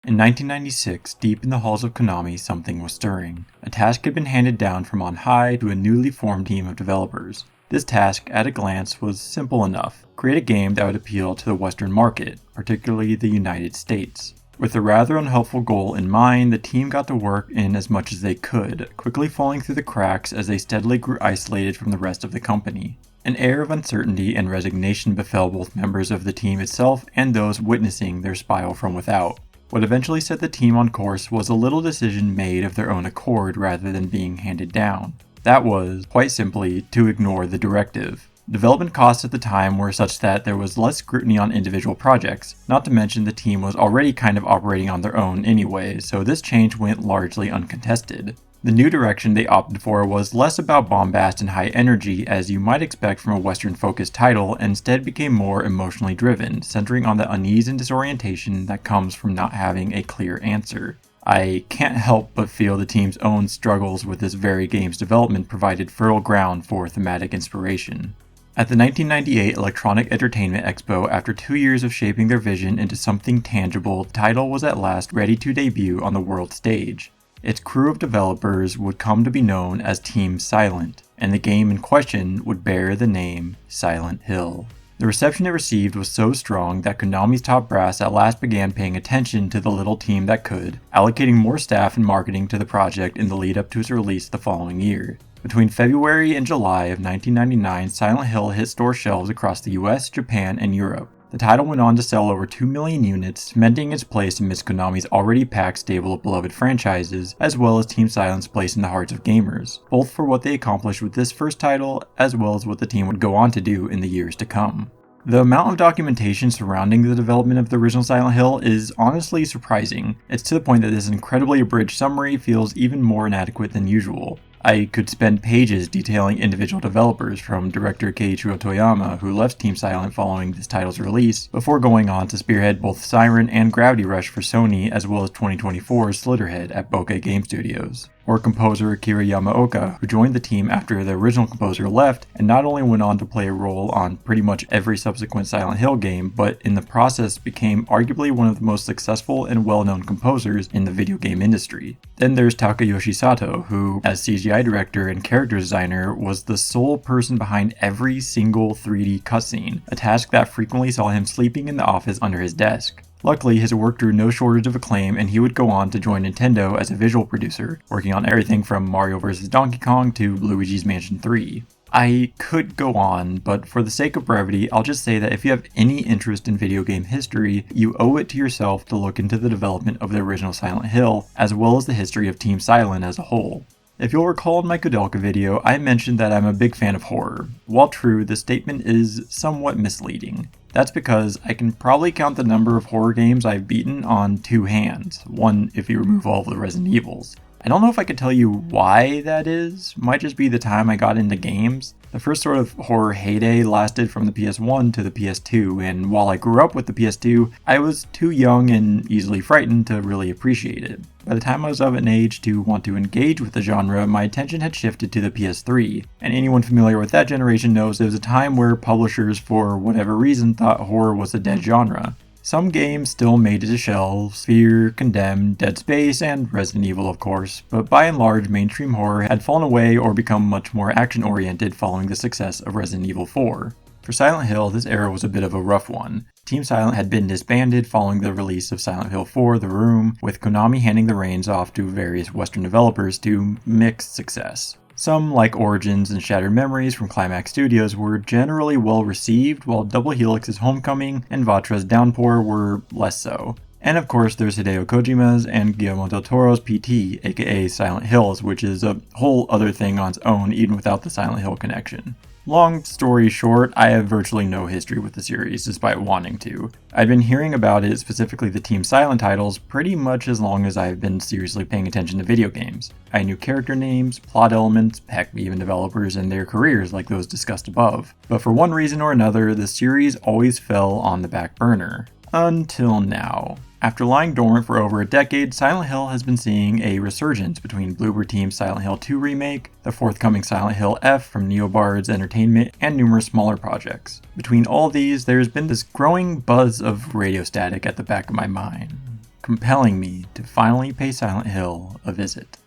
In 1996, deep in the halls of Konami, something was stirring. A task had been handed down from on high to a newly formed team of developers. This task, at a glance, was simple enough. Create a game that would appeal to the Western market, particularly the United States. With a rather unhelpful goal in mind, the team got to work in as much as they could, quickly falling through the cracks as they steadily grew isolated from the rest of the company. An air of uncertainty and resignation befell both members of the team itself and those witnessing their spiral from without. What eventually set the team on course was a little decision made of their own accord rather than being handed down. That was, quite simply, to ignore the directive. Development costs at the time were such that there was less scrutiny on individual projects, not to mention the team was already kind of operating on their own anyway, so this change went largely uncontested. The new direction they opted for was less about bombast and high energy as you might expect from a Western-focused title, and instead became more emotionally driven, centering on the unease and disorientation that comes from not having a clear answer. I can't help but feel the team's own struggles with this very game's development provided fertile ground for thematic inspiration. At the 1998 Electronic Entertainment Expo, after 2 years of shaping their vision into something tangible, the title was at last ready to debut on the world stage. Its crew of developers would come to be known as Team Silent, and the game in question would bear the name Silent Hill. The reception it received was so strong that Konami's top brass at last began paying attention to the little team that could, allocating more staff and marketing to the project in the lead up to its release the following year. Between February and July of 1999, Silent Hill hit store shelves across the US, Japan, and Europe. The title went on to sell over 2 million units, cementing its place amidst Konami's already packed stable of beloved franchises, as well as Team Silent's place in the hearts of gamers, both for what they accomplished with this first title, as well as what the team would go on to do in the years to come. The amount of documentation surrounding the development of the original Silent Hill is honestly surprising. It's to the point that this incredibly abridged summary feels even more inadequate than usual. I could spend pages detailing individual developers, from director Keiichiro Toyama, who left Team Silent following this title's release, before going on to spearhead both Siren and Gravity Rush for Sony, as well as 2024's Slitterhead at Bokeh Game Studios. Or composer Akira Yamaoka, who joined the team after the original composer left, and not only went on to play a role on pretty much every subsequent Silent Hill game, but in the process became arguably one of the most successful and well-known composers in the video game industry. Then there's Takayoshi Sato, who, as CGI director and character designer, was the sole person behind every single 3D cutscene, a task that frequently saw him sleeping in the office under his desk. Luckily, his work drew no shortage of acclaim, and he would go on to join Nintendo as a visual producer, working on everything from Mario vs. Donkey Kong to Luigi's Mansion 3. I could go on, but for the sake of brevity, I'll just say that if you have any interest in video game history, you owe it to yourself to look into the development of the original Silent Hill, as well as the history of Team Silent as a whole. If you'll recall in my Kudelka video, I mentioned that I'm a big fan of horror. While true, the statement is somewhat misleading. That's because I can probably count the number of horror games I've beaten on 2 hands, one if you remove all of the Resident Evils. I don't know if I could tell you why that is, might just be the time I got into games. The first sort of horror heyday lasted from the PS1 to the PS2, and while I grew up with the PS2, I was too young and easily frightened to really appreciate it. By the time I was of an age to want to engage with the genre, my attention had shifted to the PS3, and anyone familiar with that generation knows it was a time where publishers, for whatever reason, thought horror was a dead genre. Some games still made it to shelves, Sphere, Condemned, Dead Space, and Resident Evil of course, but by and large mainstream horror had fallen away or become much more action-oriented following the success of Resident Evil 4. For Silent Hill, this era was a bit of a rough one. Team Silent had been disbanded following the release of Silent Hill 4: The Room, with Konami handing the reins off to various Western developers to mixed success. Some, like Origins and Shattered Memories from Climax Studios, were generally well received, while Double Helix's Homecoming and Vatra's Downpour were less so. And of course there's Hideo Kojima's and Guillermo del Toro's PT, aka Silent Hills, which is a whole other thing on its own even without the Silent Hill connection. Long story short, I have virtually no history with the series, despite wanting to. I've been hearing about it, specifically the Team Silent titles, pretty much as long as I've been seriously paying attention to video games. I knew character names, plot elements, heck, even developers and their careers like those discussed above. But for one reason or another, the series always fell on the back burner. Until now. After lying dormant for over a decade, Silent Hill has been seeing a resurgence between Bloober Team's Silent Hill 2 remake, the forthcoming Silent Hill F from Neobard's Entertainment, and numerous smaller projects. Between all these, there's been this growing buzz of radio static at the back of my mind. compelling me to finally pay Silent Hill a visit.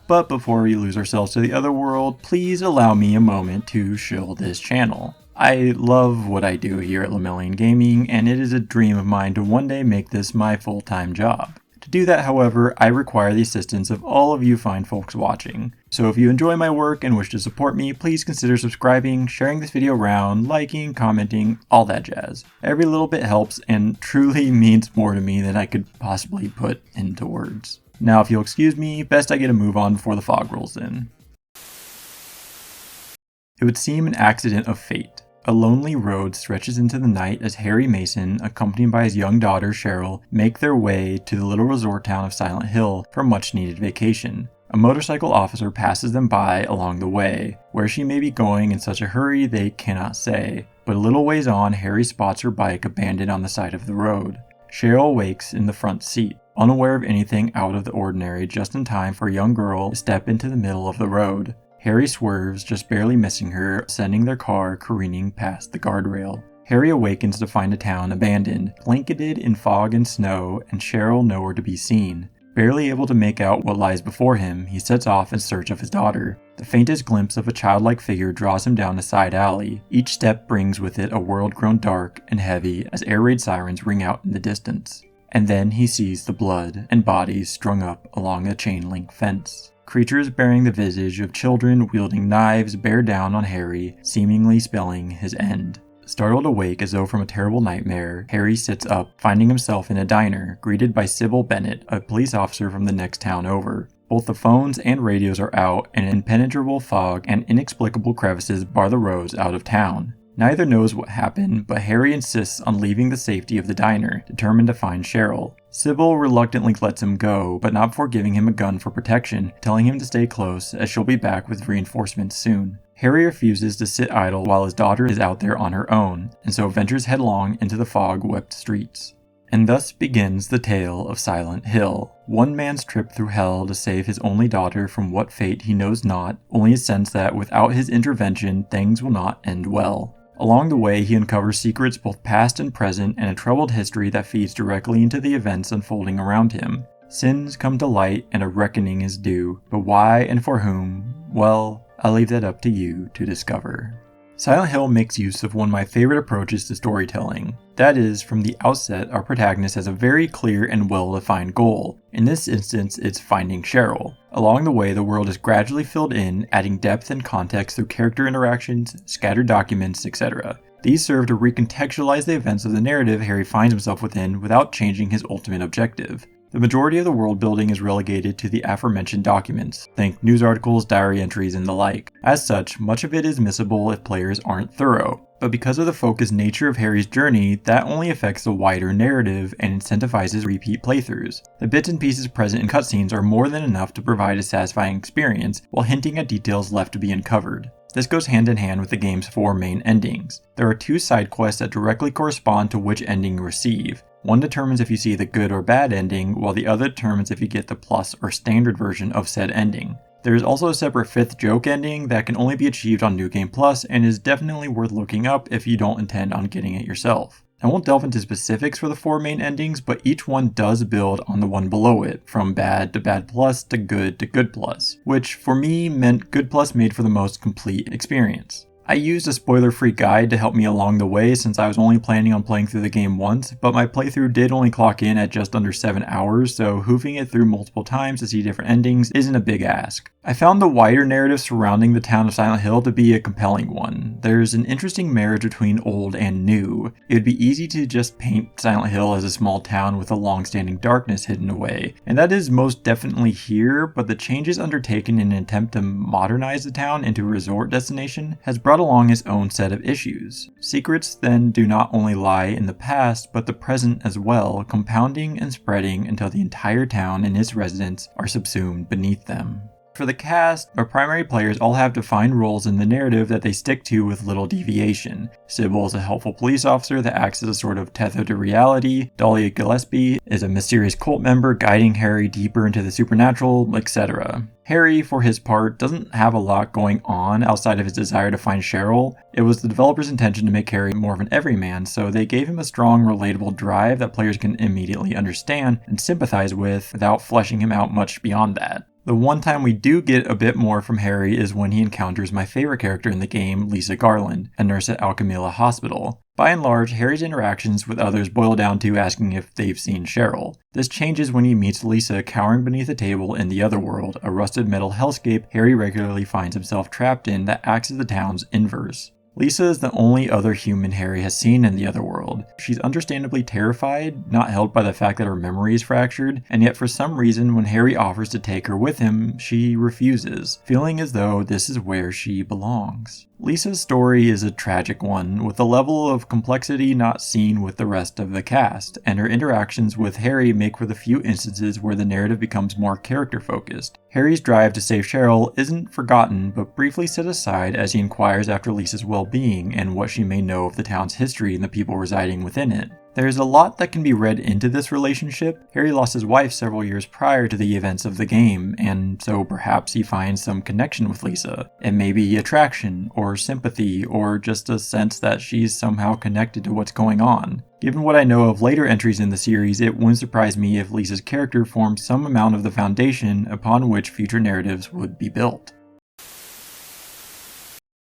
But before we lose ourselves to the other world, please allow me a moment to shill this channel. I love what I do here at llamelion Gaming, and it is a dream of mine to one day make this my full-time job. To do that, however, I require the assistance of all of you fine folks watching. So if you enjoy my work and wish to support me, please consider subscribing, sharing this video around, liking, commenting, all that jazz. Every little bit helps and truly means more to me than I could possibly put into words. Now, if you'll excuse me, best I get a move on before the fog rolls in. It would seem an accident of fate. A lonely road stretches into the night as Harry Mason, accompanied by his young daughter Cheryl, make their way to the little resort town of Silent Hill for a much-needed vacation. A motorcycle officer passes them by along the way. Where she may be going in such a hurry they cannot say, but a little ways on, Harry spots her bike abandoned on the side of the road. Cheryl wakes in the front seat, unaware of anything out of the ordinary, just in time for a young girl to step into the middle of the road. Harry swerves, just barely missing her, sending their car careening past the guardrail. Harry awakens to find the town abandoned, blanketed in fog and snow, and Cheryl nowhere to be seen. Barely able to make out what lies before him, he sets off in search of his daughter. The faintest glimpse of a childlike figure draws him down a side alley. Each step brings with it a world grown dark and heavy as air raid sirens ring out in the distance. And then he sees the blood and bodies strung up along a chain link fence. Creatures bearing the visage of children wielding knives bear down on Harry, seemingly spelling his end. Startled awake as though from a terrible nightmare, Harry sits up, finding himself in a diner, greeted by Sybil Bennett, a police officer from the next town over. Both the phones and radios are out, and impenetrable fog and inexplicable crevices bar the roads out of town. Neither knows what happened, but Harry insists on leaving the safety of the diner, determined to find Cheryl. Sybil reluctantly lets him go, but not before giving him a gun for protection, telling him to stay close as she'll be back with reinforcements soon. Harry refuses to sit idle while his daughter is out there on her own, and so ventures headlong into the fog-whipped streets. And thus begins the tale of Silent Hill. One man's trip through hell to save his only daughter from what fate he knows not, only a sense that without his intervention things will not end well. Along the way, he uncovers secrets both past and present, and a troubled history that feeds directly into the events unfolding around him. Sins come to light, and a reckoning is due, but why and for whom? Well, I'll leave that up to you to discover. Silent Hill makes use of one of my favorite approaches to storytelling. That is, from the outset, our protagonist has a very clear and well-defined goal. In this instance, it's finding Cheryl. Along the way, the world is gradually filled in, adding depth and context through character interactions, scattered documents, etc. These serve to recontextualize the events of the narrative Harry finds himself within without changing his ultimate objective. The majority of the world building is relegated to the aforementioned documents, think news articles, diary entries, and the like. As such, much of it is missable if players aren't thorough. But because of the focused nature of Harry's journey, that only affects the wider narrative and incentivizes repeat playthroughs. The bits and pieces present in cutscenes are more than enough to provide a satisfying experience, while hinting at details left to be uncovered. This goes hand in hand with the game's 4 main endings. There are 2 side quests that directly correspond to which ending you receive. One determines if you see the good or bad ending, while the other determines if you get the plus or standard version of said ending. There is also a separate 5th joke ending that can only be achieved on New Game Plus and is definitely worth looking up if you don't intend on getting it yourself. I won't delve into specifics for the 4 main endings, but each one does build on the one below it, from bad to bad plus to good plus, which for me meant good plus made for the most complete experience. I used a spoiler-free guide to help me along the way since I was only planning on playing through the game once, but my playthrough did only clock in at just under 7 hours, so hoofing it through multiple times to see different endings isn't a big ask. I found the wider narrative surrounding the town of Silent Hill to be a compelling one. There's an interesting marriage between old and new. It would be easy to just paint Silent Hill as a small town with a long-standing darkness hidden away, and that is most definitely here, but the changes undertaken in an attempt to modernize the town into a resort destination has brought along its own set of issues. Secrets then do not only lie in the past, but the present as well, compounding and spreading until the entire town and its residents are subsumed beneath them. For the cast, our primary players all have defined roles in the narrative that they stick to with little deviation. Sybil is a helpful police officer that acts as a sort of tether to reality. Dahlia Gillespie is a mysterious cult member guiding Harry deeper into the supernatural, etc. Harry, for his part, doesn't have a lot going on outside of his desire to find Cheryl. It was the developer's intention to make Harry more of an everyman, so they gave him a strong, relatable drive that players can immediately understand and sympathize with without fleshing him out much beyond that. The one time we do get a bit more from Harry is when he encounters my favorite character in the game, Lisa Garland, a nurse at Alchemilla Hospital. By and large, Harry's interactions with others boil down to asking if they've seen Cheryl. This changes when he meets Lisa cowering beneath a table in the Otherworld, a rusted metal hellscape Harry regularly finds himself trapped in that acts as the town's inverse. Lisa is the only other human Harry has seen in the Otherworld. She's understandably terrified, not helped by the fact that her memory is fractured, and yet for some reason when Harry offers to take her with him, she refuses, feeling as though this is where she belongs. Lisa's story is a tragic one, with a level of complexity not seen with the rest of the cast, and her interactions with Harry make for the few instances where the narrative becomes more character-focused. Harry's drive to save Cheryl isn't forgotten, but briefly set aside as he inquires after Lisa's well-being and what she may know of the town's history and the people residing within it. There's a lot that can be read into this relationship. Harry lost his wife several years prior to the events of the game, and so perhaps he finds some connection with Lisa. It may be attraction, or sympathy, or just a sense that she's somehow connected to what's going on. Given what I know of later entries in the series, it wouldn't surprise me if Lisa's character formed some amount of the foundation upon which future narratives would be built.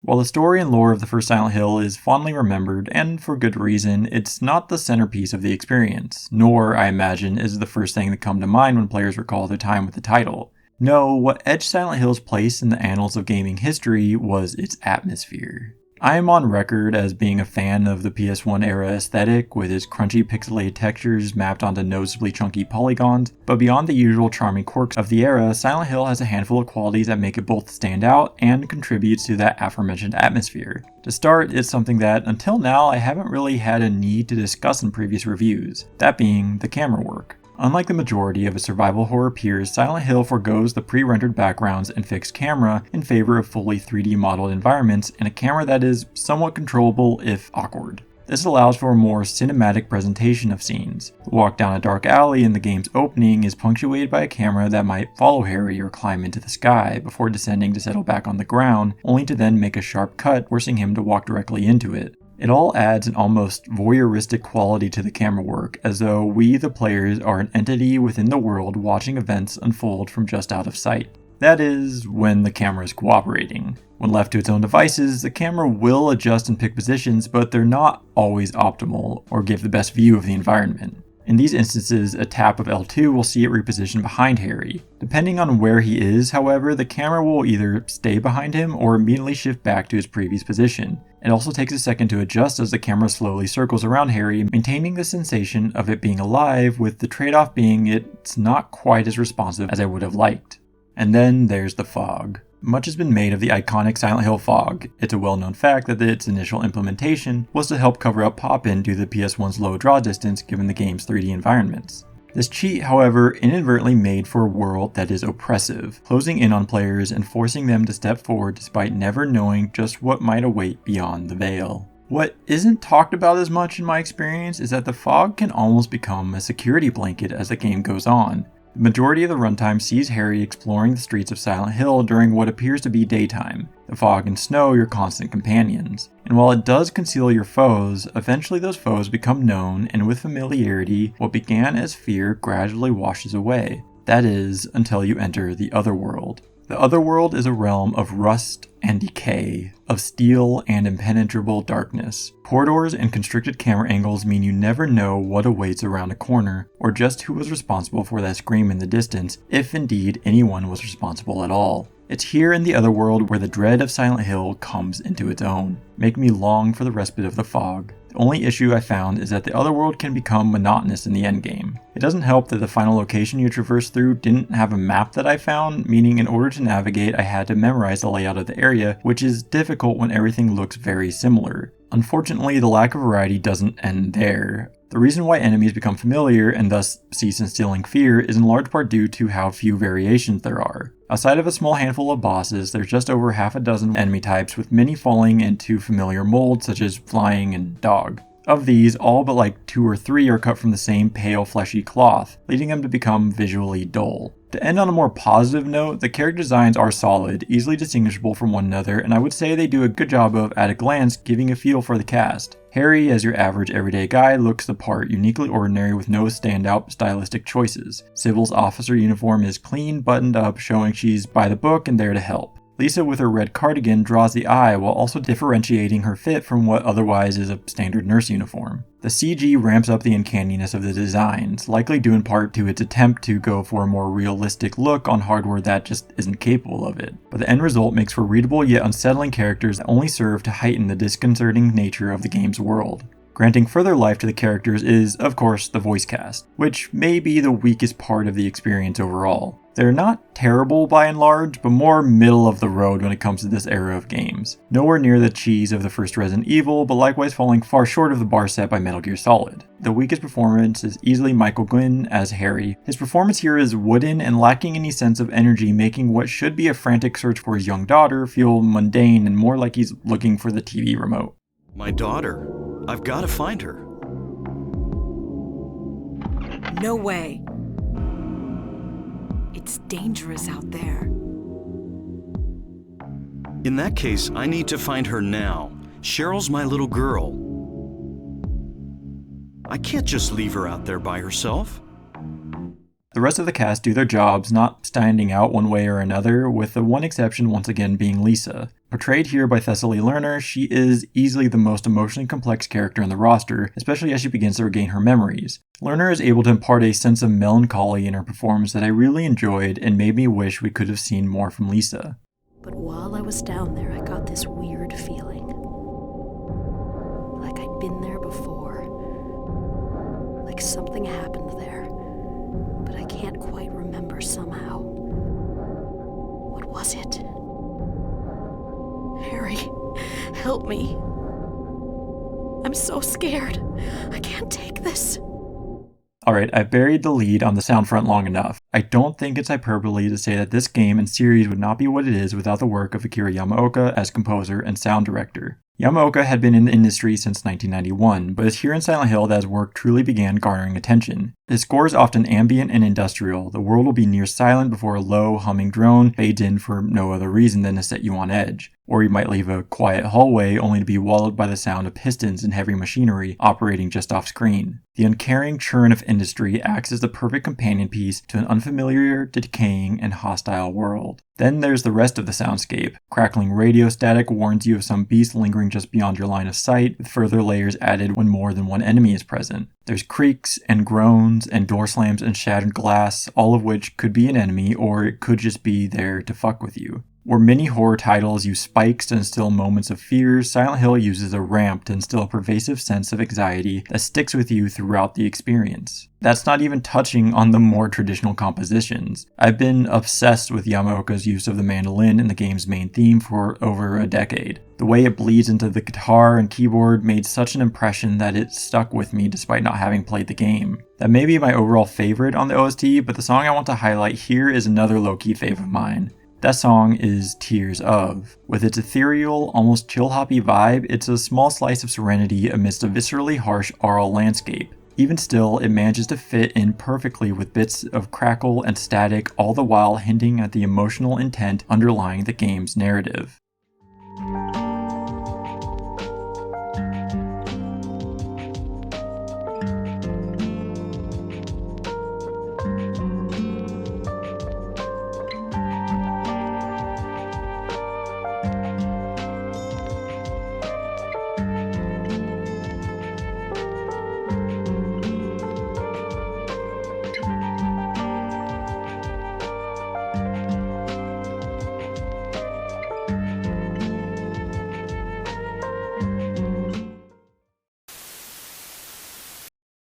While the story and lore of the first Silent Hill is fondly remembered, and for good reason, it's not the centerpiece of the experience, nor, I imagine, is it the first thing that come to mind when players recall their time with the title. No, what edged Silent Hill's place in the annals of gaming history was its atmosphere. I am on record as being a fan of the PS1 era aesthetic, with its crunchy pixelated textures mapped onto noticeably chunky polygons, but beyond the usual charming quirks of the era, Silent Hill has a handful of qualities that make it both stand out and contributes to that aforementioned atmosphere. To start, it's something that, until now, I haven't really had a need to discuss in previous reviews, that being the camera work. Unlike the majority of its survival horror peers, Silent Hill forgoes the pre-rendered backgrounds and fixed camera in favor of fully 3D modeled environments and a camera that is somewhat controllable if awkward. This allows for a more cinematic presentation of scenes. The walk down a dark alley in the game's opening is punctuated by a camera that might follow Harry or climb into the sky before descending to settle back on the ground, only to then make a sharp cut, forcing him to walk directly into it. It all adds an almost voyeuristic quality to the camera work, as though we, the players, are an entity within the world watching events unfold from just out of sight. That is, when the camera is cooperating. When left to its own devices, the camera will adjust and pick positions, but they're not always optimal or give the best view of the environment. In these instances, a tap of L2 will see it reposition behind Harry. Depending on where he is, however, the camera will either stay behind him or immediately shift back to his previous position. It also takes a second to adjust as the camera slowly circles around Harry, maintaining the sensation of it being alive, with the trade-off being it's not quite as responsive as I would have liked. And then there's the fog. Much has been made of the iconic Silent Hill fog. It's a well-known fact that its initial implementation was to help cover up pop-in due to the PS1's low draw distance given the game's 3D environments. This cheat, however, inadvertently made for a world that is oppressive, closing in on players and forcing them to step forward despite never knowing just what might await beyond the veil. What isn't talked about as much in my experience is that the fog can almost become a security blanket as the game goes on. The majority of the runtime sees Harry exploring the streets of Silent Hill during what appears to be daytime, the fog and snow your constant companions. And while it does conceal your foes, eventually those foes become known, and with familiarity, what began as fear gradually washes away. That is, until you enter the Otherworld. The Otherworld is a realm of rust and decay, of steel and impenetrable darkness. Corridors and constricted camera angles mean you never know what awaits around a corner, or just who was responsible for that scream in the distance, if indeed anyone was responsible at all. It's here in the Otherworld where the dread of Silent Hill comes into its own, making me long for the respite of the fog. The only issue I found is that the Otherworld can become monotonous in the endgame. It doesn't help that the final location you traverse through didn't have a map that I found, meaning in order to navigate I had to memorize the layout of the area, which is difficult when everything looks very similar. Unfortunately, the lack of variety doesn't end there. The reason why enemies become familiar and thus cease instilling fear is in large part due to how few variations there are. Outside of a small handful of bosses, there's just over half a dozen enemy types, with many falling into familiar molds such as flying and dog. Of these, all but like 2 or 3 are cut from the same pale fleshy cloth, leading them to become visually dull. To end on a more positive note, the character designs are solid, easily distinguishable from one another, and I would say they do a good job of, at a glance, giving a feel for the cast. Harry, as your average everyday guy, looks the part, uniquely ordinary with no standout stylistic choices. Sybil's officer uniform is clean, buttoned up, showing she's by the book and there to help. Lisa with her red cardigan draws the eye while also differentiating her fit from what otherwise is a standard nurse uniform. The CG ramps up the uncanniness of the designs, likely due in part to its attempt to go for a more realistic look on hardware that just isn't capable of it. But the end result makes for readable yet unsettling characters that only serve to heighten the disconcerting nature of the game's world. Granting further life to the characters is, of course, the voice cast, which may be the weakest part of the experience overall. They're not terrible by and large, but more middle of the road when it comes to this era of games. Nowhere near the cheese of the first Resident Evil, but likewise falling far short of the bar set by Metal Gear Solid. The weakest performance is easily Michael Gwynn as Harry. His performance here is wooden and lacking any sense of energy, making what should be a frantic search for his young daughter feel mundane and more like he's looking for the TV remote. My daughter. I've got to find her. No way. It's dangerous out there. In that case, I need to find her now. Cheryl's my little girl. I can't just leave her out there by herself. The rest of the cast do their jobs, not standing out one way or another, with the one exception once again being Lisa. Portrayed here by Thessaly Lerner, she is easily the most emotionally complex character in the roster, especially as she begins to regain her memories. Lerner is able to impart a sense of melancholy in her performance that I really enjoyed and made me wish we could have seen more from Lisa. But while I was down there, I got this weird feeling. Like I'd been there before. Like something happened there. But I can't quite remember somehow. What was it? Harry, help me. I'm so scared. I can't take this. Alright, I've buried the lead on the sound front long enough. I don't think it's hyperbole to say that this game and series would not be what it is without the work of Akira Yamaoka as composer and sound director. Yamaoka had been in the industry since 1991, but it's here in Silent Hill that his work truly began garnering attention. His score is often ambient and industrial. The world will be near silent before a low, humming drone fades in for no other reason than to set you on edge. Or you might leave a quiet hallway only to be wallowed by the sound of pistons and heavy machinery operating just off screen. The uncaring churn of industry acts as the perfect companion piece to an unfamiliar, decaying, and hostile world. Then there's the rest of the soundscape. Crackling radio static warns you of some beast lingering just beyond your line of sight, with further layers added when more than one enemy is present. There's creaks and groans and door slams and shattered glass, all of which could be an enemy or it could just be there to fuck with you. Where many horror titles use spikes to instill moments of fear, Silent Hill uses a ramp to instill a pervasive sense of anxiety that sticks with you throughout the experience. That's not even touching on the more traditional compositions. I've been obsessed with Yamaoka's use of the mandolin in the game's main theme for over a decade. The way it bleeds into the guitar and keyboard made such an impression that it stuck with me despite not having played the game. That may be my overall favorite on the OST, but the song I want to highlight here is another low-key fave of mine. That song is Tears Of. With its ethereal, almost chill-hoppy vibe, it's a small slice of serenity amidst a viscerally harsh aural landscape. Even still, it manages to fit in perfectly with bits of crackle and static, all the while hinting at the emotional intent underlying the game's narrative.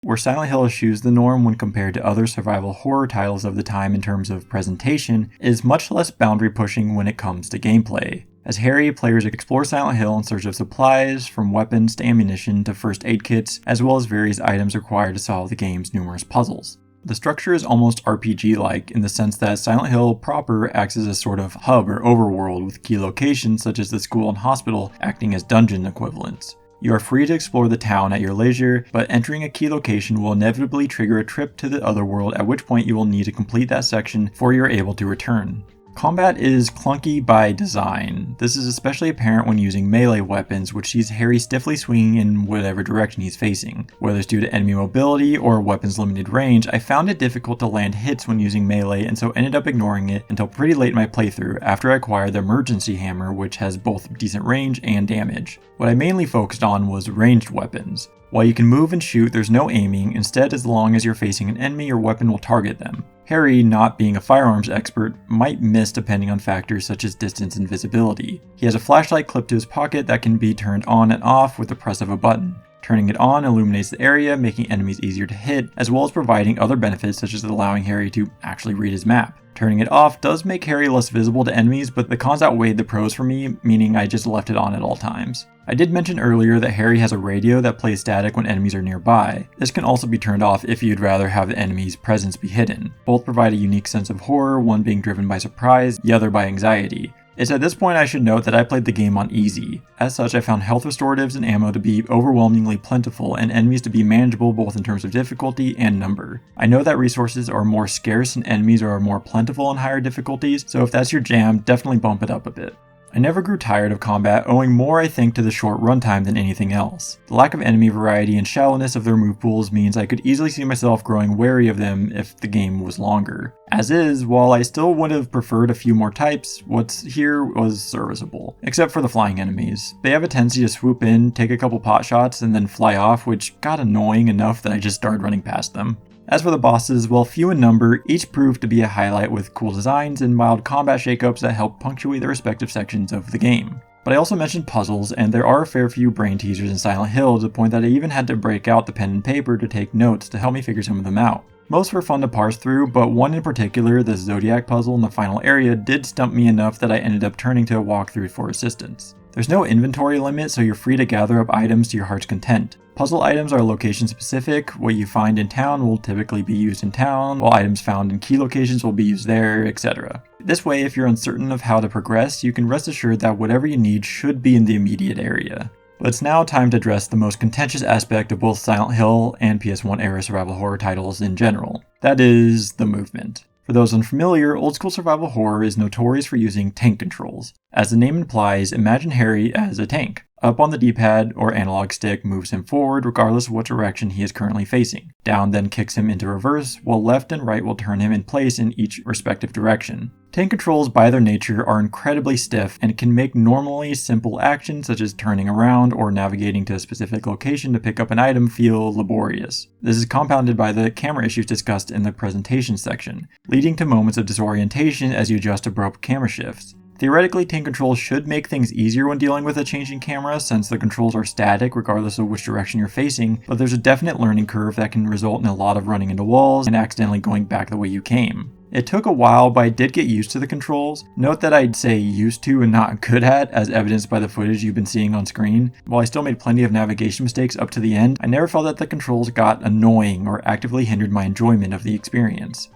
Where Silent Hill eschews the norm when compared to other survival horror titles of the time in terms of presentation, is much less boundary pushing when it comes to gameplay. As Harry, players explore Silent Hill in search of supplies, from weapons to ammunition to first aid kits, as well as various items required to solve the game's numerous puzzles. The structure is almost RPG-like in the sense that Silent Hill proper acts as a sort of hub or overworld with key locations such as the school and hospital acting as dungeon equivalents. You are free to explore the town at your leisure, but entering a key location will inevitably trigger a trip to the other world, at which point you will need to complete that section before you are able to return. Combat is clunky by design. This is especially apparent when using melee weapons, which sees Harry stiffly swinging in whatever direction he's facing. Whether it's due to enemy mobility or weapons limited range, I found it difficult to land hits when using melee and so ended up ignoring it until pretty late in my playthrough after I acquired the emergency hammer, which has both decent range and damage. What I mainly focused on was ranged weapons. While you can move and shoot, there's no aiming. Instead, as long as you're facing an enemy, your weapon will target them. Harry, not being a firearms expert, might miss depending on factors such as distance and visibility. He has a flashlight clipped to his pocket that can be turned on and off with the press of a button. Turning it on illuminates the area, making enemies easier to hit, as well as providing other benefits such as allowing Harry to actually read his map. Turning it off does make Harry less visible to enemies, but the cons outweighed the pros for me, meaning I just left it on at all times. I did mention earlier that Harry has a radio that plays static when enemies are nearby. This can also be turned off if you'd rather have the enemy's presence be hidden. Both provide a unique sense of horror, one being driven by surprise, the other by anxiety. It's at this point I should note that I played the game on easy. As such, I found health restoratives and ammo to be overwhelmingly plentiful and enemies to be manageable both in terms of difficulty and number. I know that resources are more scarce and enemies are more plentiful in higher difficulties, so if that's your jam, definitely bump it up a bit. I never grew tired of combat, owing more I think to the short runtime than anything else. The lack of enemy variety and shallowness of their move pools means I could easily see myself growing wary of them if the game was longer. As is, while I still would have preferred a few more types, what's here was serviceable. Except for the flying enemies. They have a tendency to swoop in, take a couple pot shots, and then fly off, which got annoying enough that I just started running past them. As for the bosses, while few in number, each proved to be a highlight with cool designs and mild combat shakeups that help punctuate the respective sections of the game. But I also mentioned puzzles, and there are a fair few brain teasers in Silent Hill to the point that I even had to break out the pen and paper to take notes to help me figure some of them out. Most were fun to parse through, but one in particular, the Zodiac puzzle in the final area, did stump me enough that I ended up turning to a walkthrough for assistance. There's no inventory limit, so you're free to gather up items to your heart's content. Puzzle items are location specific. What you find in town will typically be used in town, while items found in key locations will be used there, etc. This way, if you're uncertain of how to progress, you can rest assured that whatever you need should be in the immediate area. But it's now time to address the most contentious aspect of both Silent Hill and PS1 era survival horror titles in general. That is, the movement. For those unfamiliar, old school survival horror is notorious for using tank controls. As the name implies, imagine Harry as a tank. Up on the D-pad or analog stick moves him forward regardless of what direction he is currently facing. Down then kicks him into reverse, while left and right will turn him in place in each respective direction. Tank controls by their nature are incredibly stiff and can make normally simple actions such as turning around or navigating to a specific location to pick up an item feel laborious. This is compounded by the camera issues discussed in the presentation section, leading to moments of disorientation as you adjust abrupt camera shifts. Theoretically, tank controls should make things easier when dealing with a changing camera since the controls are static regardless of which direction you're facing, but there's a definite learning curve that can result in a lot of running into walls and accidentally going back the way you came. It took a while, but I did get used to the controls. Note that I'd say used to and not good at, as evidenced by the footage you've been seeing on screen. While I still made plenty of navigation mistakes up to the end, I never felt that the controls got annoying or actively hindered my enjoyment of the experience.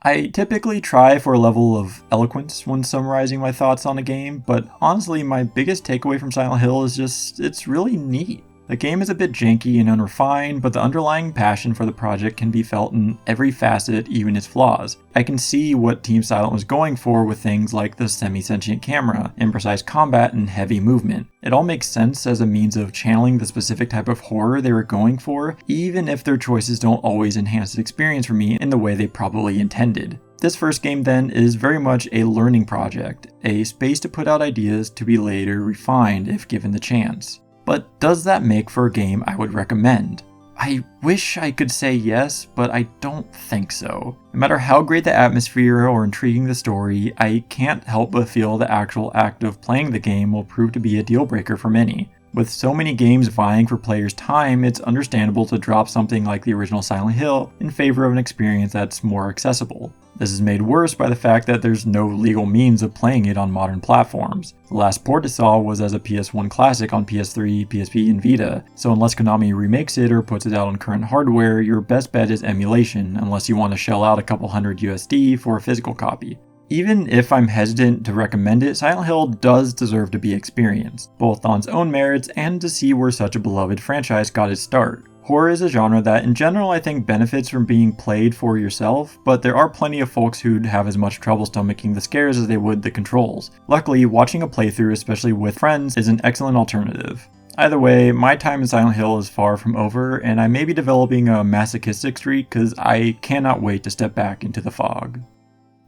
I typically try for a level of eloquence when summarizing my thoughts on a game, but honestly my biggest takeaway from Silent Hill is just, it's really neat. The game is a bit janky and unrefined, but the underlying passion for the project can be felt in every facet, even its flaws. I can see what Team Silent was going for with things like the semi-sentient camera, imprecise combat, and heavy movement. It all makes sense as a means of channeling the specific type of horror they were going for, even if their choices don't always enhance the experience for me in the way they probably intended. This first game then is very much a learning project, a space to put out ideas to be later refined if given the chance. But does that make for a game I would recommend? I wish I could say yes, but I don't think so. No matter how great the atmosphere or intriguing the story, I can't help but feel the actual act of playing the game will prove to be a deal breaker for many. With so many games vying for players' time, it's understandable to drop something like the original Silent Hill in favor of an experience that's more accessible. This is made worse by the fact that there's no legal means of playing it on modern platforms. The last port it saw was as a PS1 classic on PS3, PSP, and Vita, so unless Konami remakes it or puts it out on current hardware, your best bet is emulation, unless you want to shell out a couple hundred USD for a physical copy. Even if I'm hesitant to recommend it, Silent Hill does deserve to be experienced, both on its own merits and to see where such a beloved franchise got its start. Horror is a genre that in general I think benefits from being played for yourself, but there are plenty of folks who'd have as much trouble stomaching the scares as they would the controls. Luckily, watching a playthrough, especially with friends, is an excellent alternative. Either way, my time in Silent Hill is far from over, and I may be developing a masochistic streak because I cannot wait to step back into the fog.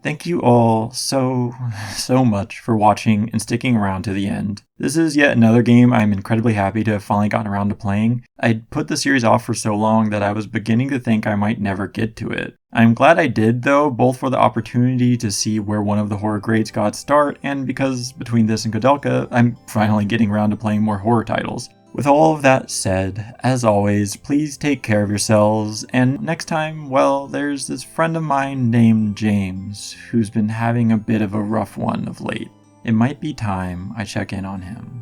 Thank you all so much for watching and sticking around to the end. This is yet another game I'm incredibly happy to have finally gotten around to playing. I'd put the series off for so long that I was beginning to think I might never get to it. I'm glad I did though, both for the opportunity to see where one of the horror greats got its start, and because between this and Kodelka, I'm finally getting around to playing more horror titles. With all of that said, as always, please take care of yourselves, and next time, well, there's this friend of mine named James, who's been having a bit of a rough one of late. It might be time I check in on him.